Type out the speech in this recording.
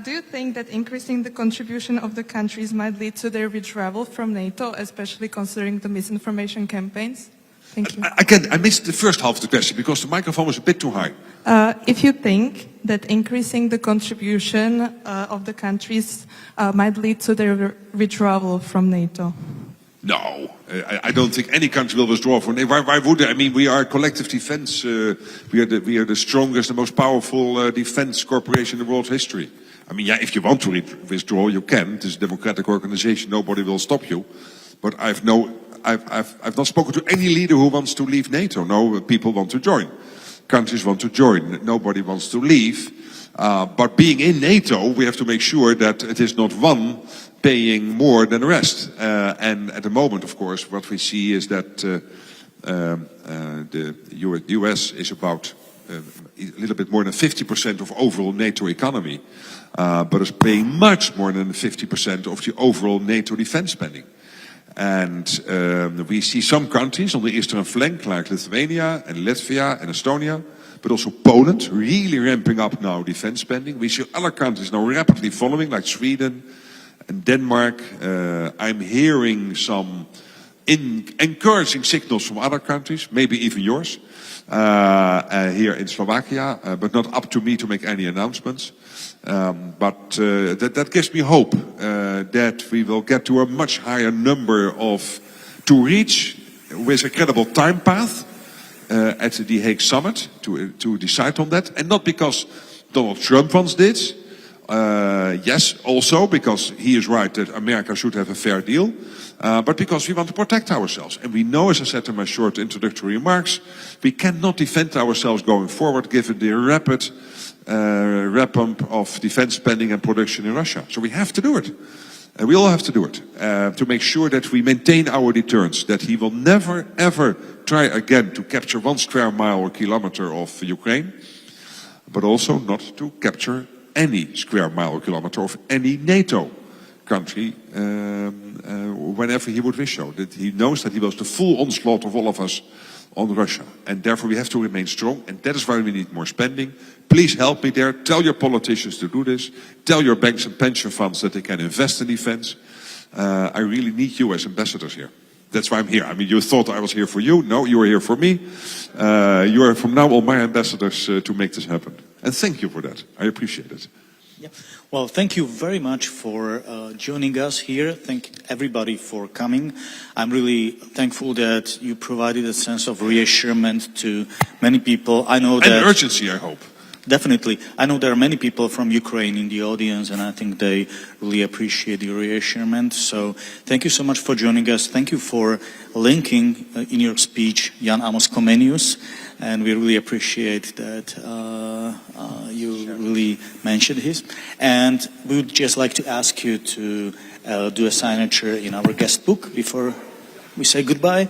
Do you think that increasing the contribution of the countries might lead to their withdrawal from NATO, especially considering the misinformation campaigns? Thank you. Again, I missed the first half of the question because the microphone was a bit too high. If you think that increasing the contribution of the countries might lead to their withdrawal from NATO? No, I don't think any country will withdraw from NATO. Why would they? I mean, we are collective defense. We are the strongest, the most powerful defense corporation in the world's history. I mean, yeah, if you want to withdraw, you can. It is a democratic organization. Nobody will stop you. But I've not spoken to any leader who wants to leave NATO. No, people want to join. Countries want to join. Nobody wants to leave. But being in NATO, we have to make sure that it is not one paying more than the rest. And at the moment, of course, what we see is that the US is about a little bit more than 50% of overall NATO economy, but is paying much more than 50% of the overall NATO defense spending. And we see some countries on the eastern flank, like Lithuania and Latvia and Estonia, but also Poland, really ramping up now defense spending. We see other countries now rapidly following, like Sweden and Denmark. I'm hearing some encouraging signals from other countries, maybe even yours, here in Slovakia, but not up to me to make any announcements. But that gives me hope that we will get to a much higher number to reach with a credible time path at the Hague Summit to decide on that, and not because Donald Trump once did. Yes, also because he is right that America should have a fair deal, but because we want to protect ourselves. And we know, as I said in my short introductory remarks, we cannot defend ourselves going forward given the rapid ramp-up of defense spending and production in Russia. So we have to do it. And we all have to do it to make sure that we maintain our deterrence, that he will never, ever try again to capture 1 square mile or kilometer of Ukraine, but also not to capture any square mile or kilometer of any NATO country whenever he would wish so. That he knows that he was the full onslaught of all of us on Russia. And therefore we have to remain strong, and that is why we need more spending. Please help me there. Tell your politicians to do this. Tell your banks and pension funds that they can invest in defense. I really need you as ambassadors here. That's why I'm here. I mean, you thought I was here for you. No, you are here for me. You are from now on my ambassadors to make this happen. And thank you for that. I appreciate it. Yeah. Well, thank you very much for joining us here. Thank everybody for coming. I'm really thankful that you provided a sense of reassurance to many people. I know that... And urgency, I hope. Definitely. I know there are many people from Ukraine in the audience, and I think they really appreciate the reassurance. So thank you so much for joining us. Thank you for linking in your speech Jan Amos Comenius, and we really appreciate that you really mentioned his. And we would just like to ask you to do a signature in our guest book before we say goodbye.